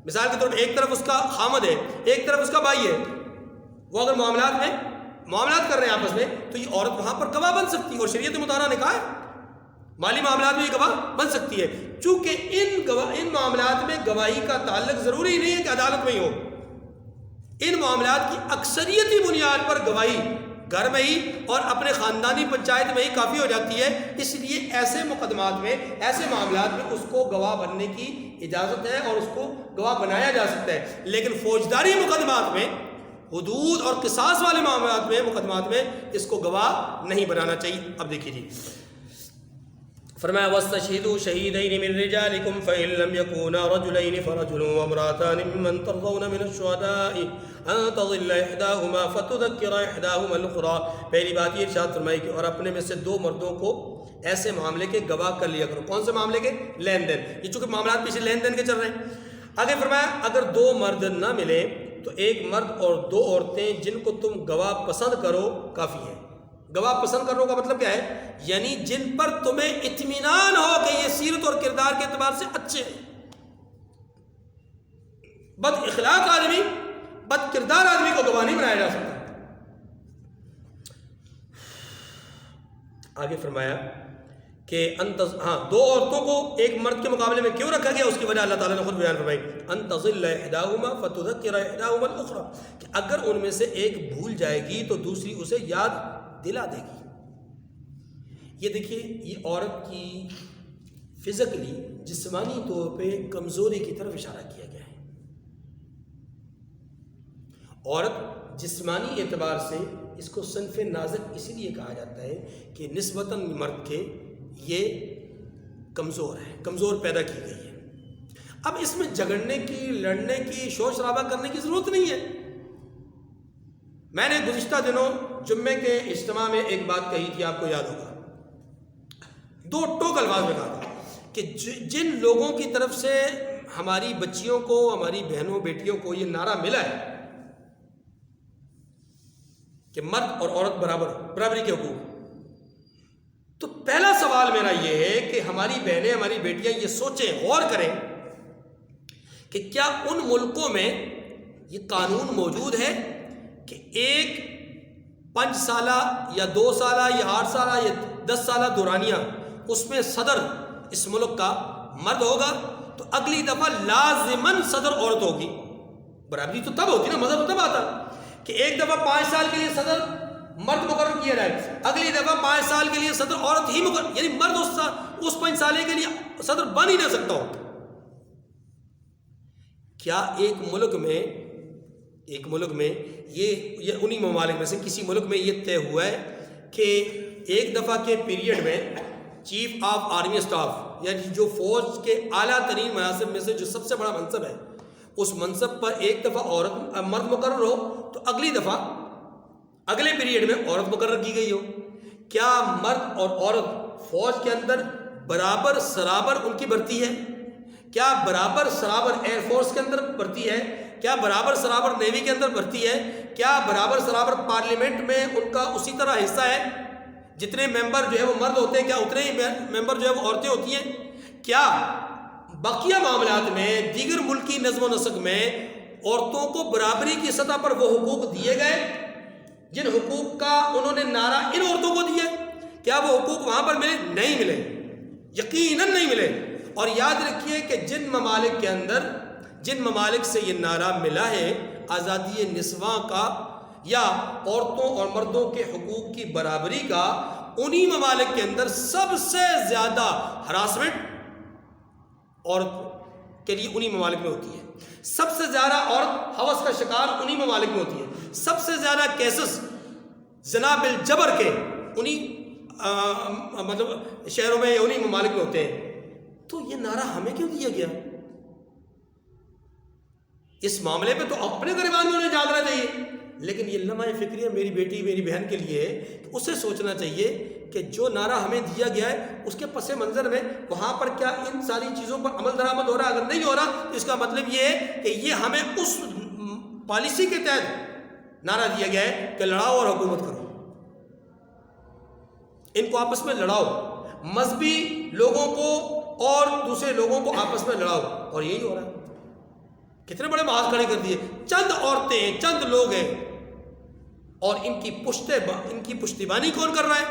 مثال کے طور پر ایک طرف اس کا خامد ہے، ایک طرف اس کا بھائی ہے، وہ اگر معاملات کر رہے ہیں آپس میں تو یہ عورت وہاں پر گواہ بن سکتی ہے، اور شریعت مطہرہ نے کہا ہے مالی معاملات میں یہ گواہ بن سکتی ہے، چونکہ ان معاملات میں گواہی کا تعلق ضروری نہیں ہے کہ عدالت میں ہی ہو، ان معاملات کی اکثریتی بنیاد پر گواہی گھر میں ہی اور اپنے خاندانی پنچایت میں ہی کافی ہو جاتی ہے۔ اس لیے ایسے مقدمات میں، ایسے معاملات میں اس کو گواہ بننے کی اجازت ہے اور اس کو گواہ بنایا جا سکتا ہے، لیکن فوجداری مقدمات میں، حدود اور قصاص والے معاملات میں، مقدمات میں اس کو گواہ نہیں بنانا چاہیے۔ اب دیکھیے جی فرمایا وَاسْتَشْهِدُوا شَهِيدَيْنِ مِن رِّجَالِكُمْ فَإِن لَّمْ يَكُونَا رَجُلَيْنِ فَرَجُلٌ وَامْرَأَتَانِ مِمَّن تَرْضَوْنَ مِنَ الشُّهَدَاءِ أَن تَضِلَّ إِحْدَاهُمَا فَتُذَكِّرَ إِحْدَاهُمَا الْأُخْرَىٰ۔ پہلی بات یہ ارشاد فرمائی کہ اور اپنے میں سے دو مردوں کو ایسے معاملے کے گواہ کر لیا کرو۔ کون سے معاملے کے؟ لین دین، یہ چونکہ معاملات پیچھے لین دین کے چل رہے ہیں۔ آگے فرمایا اگر دو مرد نہ ملے تو ایک مرد اور دو عورتیں جن کو تم گواہ پسند کرو کافی ہے۔ گواہ پسند کرنے کا مطلب کیا ہے؟ یعنی جن پر تمہیں اطمینان ہو کہ یہ سیرت اور کردار کے اعتبار سے اچھے ہیں۔ بد اخلاق آدمی، بد کردار آدمی کو گواہ نہیں بنایا جا سکتا۔ آگے فرمایا کہ دو عورتوں کو ایک مرد کے مقابلے میں کیوں رکھا گیا، اس کی وجہ اللہ تعالیٰ نے خود بیان فرمائی، ان تضل احداہما فتذکر احداہما الاخری، کہ اگر ان میں سے ایک بھول جائے گی تو دوسری اسے یاد دلا دے گی۔ یہ دیکھیے یہ عورت کی فزیکلی، جسمانی طور پہ کمزوری کی طرف اشارہ کیا گیا ہے۔ عورت جسمانی اعتبار سے اس کو صنف نازک اسی لیے کہا جاتا ہے کہ نسبتاً مرد کے یہ کمزور ہے، کمزور پیدا کی گئی ہے۔ اب اس میں جھگڑنے کی، لڑنے کی، شور شرابہ کرنے کی ضرورت نہیں ہے۔ میں نے گزشتہ دنوں جمعے کے اجتماع میں ایک بات کہی تھی، آپ کو یاد ہوگا، دو ٹوک الفاظ میں کہا تھا کہ جن لوگوں کی طرف سے ہماری بچیوں کو، ہماری بہنوں بیٹیوں کو یہ نعرہ ملا ہے کہ مرد اور عورت برابری کے حقوق، تو پہلا سوال میرا یہ ہے کہ ہماری بہنیں، ہماری بیٹیاں یہ سوچیں، غور کریں کہ کیا ان ملکوں میں یہ قانون موجود ہے کہ ایک 5 سالہ یا 2 سالہ یا 8 سالہ یا 10 سالہ دورانیہ اس میں صدر اس ملک کا مرد ہوگا تو اگلی دفعہ لازماً صدر عورت ہوگی. برابری تو تب ہوتی نا, مذہب تو تب آتا کہ ایک دفعہ 5 سال کے لیے صدر مرد مقرر کیا جائے, اگلی دفعہ 5 سال کے لیے صدر عورت ہی مقرر, یعنی مرد اس 5 سالے کے لیے صدر بن ہی نہ سکتا ہو. کیا ایک ملک میں یہ انہی ممالک میں سے کسی ملک میں یہ طے ہوا ہے کہ ایک دفعہ کے پیریڈ میں چیف آف آرمی اسٹاف یعنی جو فوج کے اعلیٰ ترین مناصب میں سے جو سب سے بڑا منصب ہے, اس منصب پر ایک دفعہ مرد مقرر ہو تو اگلی دفعہ اگلے پیریڈ میں عورت مقرر کی گئی ہو؟ کیا مرد اور عورت فوج کے اندر برابر سرابر ان کی بھرتی ہے؟ کیا برابر سرابر ایئر فورس کے اندر بھرتی ہے؟ کیا برابر سرابر نیوی کے اندر بھرتی ہے؟ کیا برابر سرابر پارلیمنٹ میں ان کا اسی طرح حصہ ہے؟ جتنے ممبر جو ہے وہ مرد ہوتے ہیں کیا اتنے ہی ممبر جو ہے وہ عورتیں ہوتی ہیں؟ کیا بقیہ معاملات میں دیگر ملکی نظم و نسق میں عورتوں کو برابری کی سطح پر وہ حقوق دیے گئے جن حقوق کا انہوں نے نعرہ ان عورتوں کو دیا؟ کیا وہ حقوق وہاں پر ملے؟ نہیں ملے, یقیناً نہیں ملے. اور یاد رکھیے کہ جن ممالک سے یہ نعرہ ملا ہے آزادی نسواں کا یا عورتوں اور مردوں کے حقوق کی برابری کا, انہی ممالک کے اندر سب سے زیادہ ہراسمنٹ عورت کے لیے انہی ممالک میں ہوتی ہے. سب سے زیادہ عورت ہوس کا شکار انہی ممالک میں ہوتی ہے. سب سے زیادہ کیسز زنا بالجبر کے انہی مطلب شہروں میں یا انہی ممالک میں ہوتے ہیں. تو یہ نعرہ ہمیں کیوں دیا گیا؟ اس معاملے پہ تو اپنے گریبان میں انہیں جاگنا چاہیے, لیکن یہ لمحہ فکریہ میری بیٹی میری بہن کے لیے ہے کہ اسے سوچنا چاہیے کہ جو نعرہ ہمیں دیا گیا ہے اس کے پس منظر میں وہاں پر کیا ان ساری چیزوں پر عمل درآمد ہو رہا ہے؟ اگر نہیں ہو رہا تو اس کا مطلب یہ ہے کہ یہ ہمیں اس پالیسی کے تحت نعرہ دیا گیا ہے کہ لڑاؤ اور حکومت کرو, ان کو آپس میں لڑاؤ, مذہبی لوگوں کو اور دوسرے لوگوں کو آپس میں لڑاؤ, اور یہی ہو رہا ہے. کتنے بڑے محاذ کھڑے کر دیے, چند عورتیں ہیں, چند لوگ ہیں, اور ان کی پشتیبانی کون کر رہا ہے؟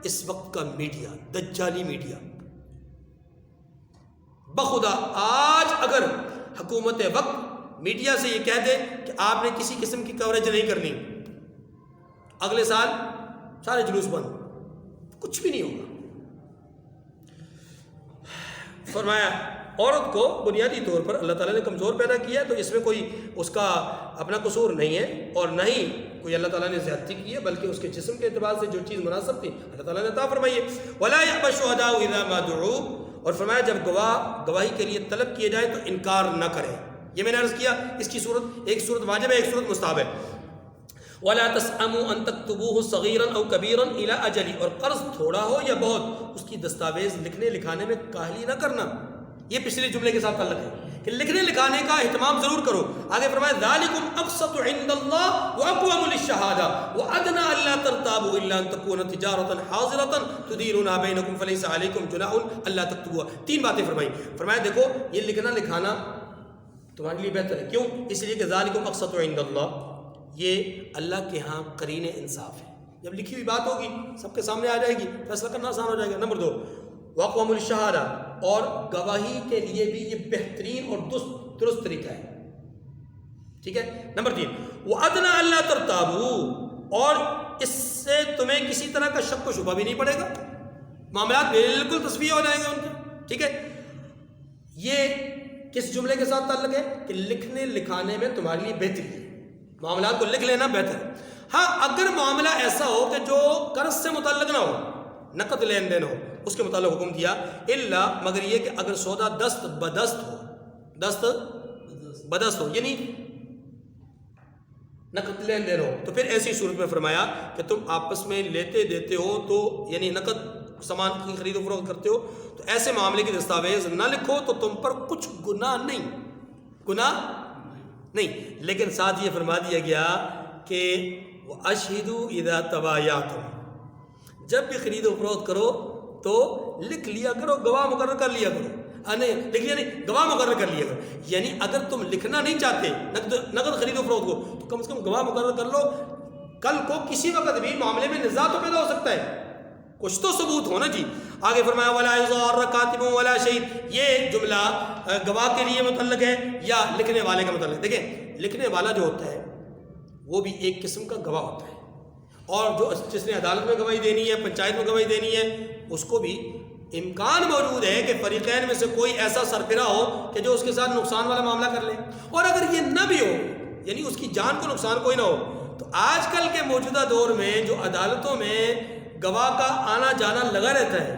اس وقت کا میڈیا, دجالی میڈیا. بخدا آج اگر حکومت وقت میڈیا سے یہ کہہ دے کہ آپ نے کسی قسم کی کوریج نہیں کرنی, اگلے سال سارے جلوس بند, کچھ بھی نہیں ہوگا. فرمایا عورت کو بنیادی طور پر اللہ تعالیٰ نے کمزور پیدا کیا ہے, تو اس میں کوئی اس کا اپنا قصور نہیں ہے, اور نہ ہی کوئی اللہ تعالیٰ نے زیادتی کی ہے, بلکہ اس کے جسم کے اعتبار سے جو چیز مناسب تھی اللہ تعالیٰ نے عطا فرمائی ہے. وَلَا يَأْبَ الشُّهَدَاءُ إِذَا مَا دُعُوا, اور فرمایا جب گواہی کے لیے طلب کیے جائے تو انکار نہ کریں. یہ میں نے عرض کیا اس کی صورت, ایک صورت واجب ہے, ایک صورت مستحب ہے. وَلَا تَسْأَمُوا أَن تَكْتُبُوهُ صَغِيرًا أَوْ كَبِيرًا إِلَىٰ أَجَلِهِ, اور قرض تھوڑا ہو یا بہت اس کی دستاویز لکھنے لکھانے میں کاہلی نہ کرنا. یہ پچھلے جملے کے ساتھ تعلق ہے کہ لکھنے لکھانے کا اہتمام ضرور کرو. آگے فرمایا ذالکم اقسط عند اللہ واقوم للشہادہ وادنی الا ترتابوا الا ان تکون تجارۃ حاضرۃ تدیرونها بینکم فلیس علیکم جناح الا تکتبوها. 3 باتیں فرمائی. فرمایا دیکھو یہ لکھنا لکھانا تمہارے لیے بہتر ہے. کیوں؟ اس لیے کہ ذالکم اقسط عند اللہ, یہ اللہ کے ہاں قرین انصاف ہے. جب لکھی ہوئی بات ہوگی سب کے سامنے آ جائے گی, فیصلہ کرنا آسان ہو جائے گا. نمبر 2 واقوم الشہادہ, اور گواہی کے لیے بھی یہ بہترین اور درست طریقہ ہے. ٹھیک ہے. نمبر 3 وَأَدْنَىٰ أَلَّا تَرْتَابُوا, اور اس سے تمہیں کسی طرح کا شک و شبہ بھی نہیں پڑے گا, معاملات بالکل تصفیہ ہو جائیں گے ان کے. ٹھیک ہے. یہ کس جملے کے ساتھ تعلق ہے کہ لکھنے لکھانے میں تمہارے لیے بہتری ہے, معاملات کو لکھ لینا بہتر ہے. ہاں اگر معاملہ ایسا ہو کہ جو قرض سے متعلق نہ ہو, نقد لین دین ہو, اس کے متعلق حکم دیا الا مگر یہ کہ اگر سودا دست بدست ہو, دست بدست ہو یعنی نقد لین دین ہو, تو پھر ایسی صورت میں فرمایا کہ تم آپس میں لیتے دیتے ہو تو یعنی نقد سامان کی خرید و فروخت کرتے ہو تو ایسے معاملے کی دستاویز نہ لکھو تو تم پر کچھ گناہ نہیں. لیکن ساتھ یہ فرما دیا گیا کہ وَأَشْهِدُوا إِذَا تَبَايَعْتُمْ, جب بھی خرید و فروخت کرو تو لکھ لیا کرو, گواہ مقرر کر لیا کرو. نہیں لکھ لیا نہیں, گواہ مقرر کر لیا کرو. یعنی اگر تم لکھنا نہیں چاہتے نقد خرید و فروخت کو تو کم سے کم گواہ مقرر کر لو. کل کو کسی وقت بھی معاملے میں نزاع تو پیدا ہو سکتا ہے, کچھ تو ثبوت ہونا جی. آگے فرمایا ولا یضار کاتب ولا شہید، یہ جملہ گواہ کے لیے متعلق ہے یا لکھنے والے کا متعلق؟ دیکھیں لکھنے والا جو ہوتا ہے وہ بھی ایک قسم کا گواہ ہوتا ہے، اور جس نے عدالت میں گواہی دینی ہے، پنچایت میں گواہی دینی ہے، اس کو بھی امکان موجود ہے کہ فریقین میں سے کوئی ایسا سرفراہ ہو کہ جو اس کے ساتھ نقصان والا معاملہ کر لے، اور اگر یہ نہ بھی ہو، یعنی اس کی جان کو نقصان کوئی نہ ہو، تو آج کل کے موجودہ دور میں جو عدالتوں میں گواہ کا آنا جانا لگا رہتا ہے،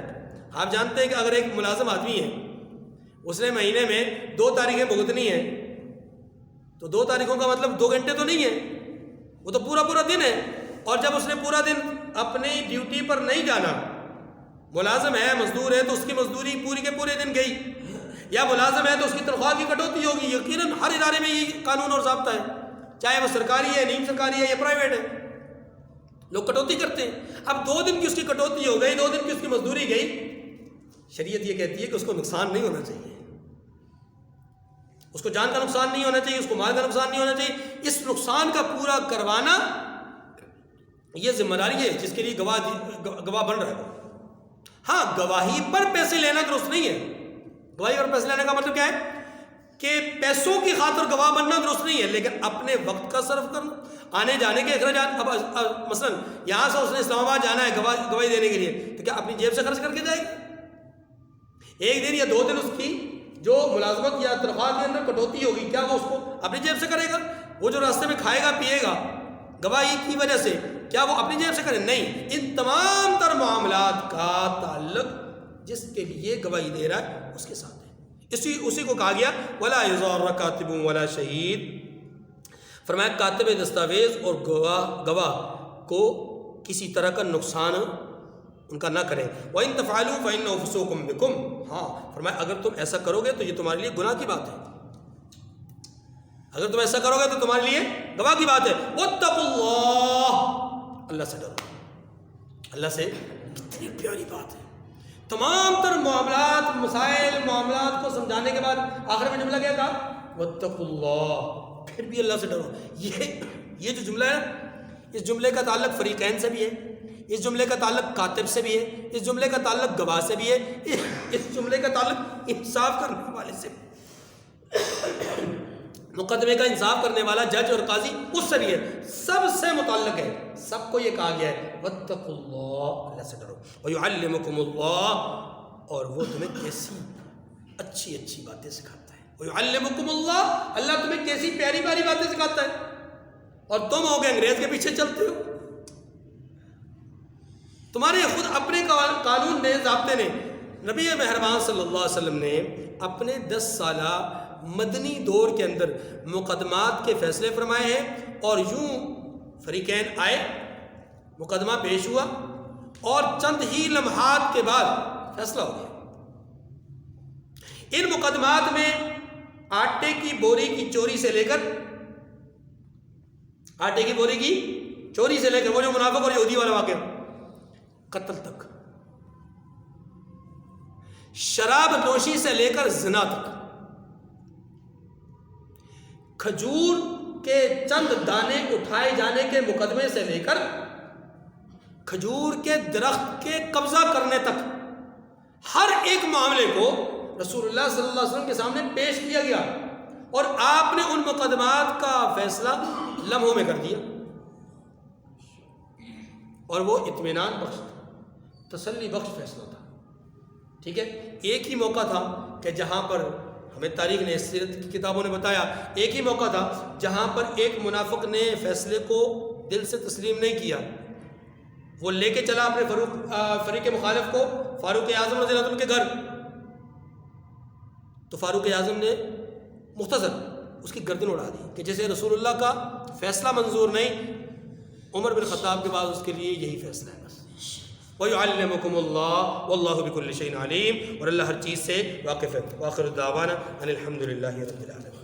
آپ جانتے ہیں کہ اگر ایک ملازم آدمی ہے، اس نے مہینے میں 2 تاریخیں بھگتنی ہیں، تو 2 تاریخوں کا مطلب 2 گھنٹے تو نہیں ہے، وہ تو پورا دن ہے، اور جب اس نے پورا دن اپنی ڈیوٹی پر نہیں جانا، ملازم ہے، مزدور ہے، تو اس کی مزدوری پوری کے پورے دن گئی، یا ملازم ہے تو اس کی تنخواہ کی کٹوتی ہوگی، یقیناً ہر ادارے میں یہ قانون اور ضابطہ ہے، چاہے وہ سرکاری ہے، نیم سرکاری ہے یا پرائیویٹ ہے، لوگ کٹوتی کرتے ہیں۔ اب 2 دن کی اس کی کٹوتی ہو گئی، 2 دن کی اس کی مزدوری گئی، شریعت یہ کہتی ہے کہ اس کو نقصان نہیں ہونا چاہیے، اس کو جان کا نقصان نہیں ہونا چاہیے، اس کو مال کا نقصان نہیں ہونا چاہیے، اس نقصان کا پورا کروانا یہ ذمہ داری ہے جس کے لیے گواہ بن رہا ہے۔ ہاں، گواہی پر پیسے لینا درست نہیں ہے، گواہی پر پیسے لینے کا مطلب کیا ہے کہ پیسوں کی خاطر گواہ بننا درست نہیں ہے، لیکن اپنے وقت کا صرف کرنا، آنے جانے کے اخراجات، اب مثلا یہاں سے اس نے اسلام آباد جانا ہے گواہی دینے کے لیے، تو کیا اپنی جیب سے خرچ کر کے جائے گا؟ 1 دن یا 2 دن اس کی جو ملازمت یا تنخواہ کے اندر کٹوتی ہوگی، کیا وہ اس کو اپنی جیب سے کرے گا؟ وہ جو راستے میں کھائے گا پیے گا گواہی کی وجہ سے، کیا وہ اپنی جیب سے کرے؟ نہیں، ان تمام تر معاملات کا تعلق جس کے لیے گواہی دے رہا ہے اس کے ساتھ ہے۔ اسی کو کہا گیا ولا یضار کاتب ولا شہید، فرمایا کاتب دستاویز اور گواہ کو کسی طرح کا نقصان ان کا نہ کریں۔ وَإِن تَفْعَلُوا فَإِنَّهُ فُسُوقٌ بِكُمْ، ہاں فرمایا اگر تم ایسا کرو گے تو یہ تمہارے لیے گناہ کی بات ہے، اگر تم ایسا کرو گے تو تمہارے لیے گواہ کی بات ہے۔ وَاتَّقُوا اللَّهَ، اللہ سے ڈرو، اللہ سے، کتنی پیاری بات ہے۔ تمام تر معاملات، مسائل، معاملات کو سمجھانے کے بعد آخر میں جملہ کیا تھا؟ وَاتَّقُوا اللَّهَ، پھر بھی اللہ سے ڈرو۔ یہ جو جملہ ہے، اس جملے کا تعلق فریقین سے بھی ہے، اس جملے کا تعلق کاتب سے بھی ہے، اس جملے کا تعلق گواہ سے بھی ہے، اس جملے کا تعلق انصاف کرنے والے سے بھی، مقدمے کا انصاف کرنے والا جج اور قاضی اس سے بھی ہے، سب سے متعلق ہے، سب کو یہ کہا گیا ہے واتقوا اللہ، اللہ سے ڈرو، ویعلمکم اللہ، اور وہ تمہیں کیسی اچھی اچھی باتیں سکھاتا ہے، ویعلمکم اللہ، اللہ تمہیں کیسی پیاری پیاری باتیں سکھاتا ہے، اور تم ہو گے انگریز کے پیچھے چلتے ہو، تمہارے خود اپنے قانون نے، ضابطے نے۔ نبی مہربان صلی اللہ علیہ وسلم نے اپنے 10 سالہ مدنی دور کے اندر مقدمات کے فیصلے فرمائے ہیں، اور یوں فریقین آئے، مقدمہ پیش ہوا، اور چند ہی لمحات کے بعد فیصلہ ہو گیا۔ ان مقدمات میں آٹے کی بوری کی چوری سے لے کر، آٹے کی بوری کی چوری سے لے کر، وہ جو منافق اور یہودی والا واقعہ، قتل تک، شراب نوشی سے لے کر زنا تک، کھجور کے چند دانے اٹھائے جانے کے مقدمے سے لے کر کھجور کے درخت کے قبضہ کرنے تک، ہر ایک معاملے کو رسول اللہ صلی اللہ علیہ وسلم کے سامنے پیش کیا گیا، اور آپ نے ان مقدمات کا فیصلہ لمحوں میں کر دیا، اور وہ اطمینان بخش، تسلی بخش فیصلہ تھا۔ ٹھیک ہے، ایک ہی موقع تھا کہ جہاں پر ہمیں تاریخ نے، سیرت کی کتابوں نے بتایا، ایک ہی موقع تھا جہاں پر ایک منافق نے فیصلے کو دل سے تسلیم نہیں کیا، وہ لے کے چلا اپنے فریق مخالف کو فاروق اعظم رضی اللہ عنہ کے گھر، تو فاروق اعظم نے مختصر اس کی گردن اڑا دی کہ جیسے رسول اللہ کا فیصلہ منظور نہیں، عمر بن خطاب کے بعد اس کے لیے یہی فیصلہ ہے بس۔ وَيُعَلِّمُكُمُ اللَّهُ وَاللَّهُ بِكُلِّ شَيْءٍ عَلِيمٌ، اور اللہ ہر چیز سے واقف ہے۔ وآخر دعوانا ان الحمد للہ رب العالمین۔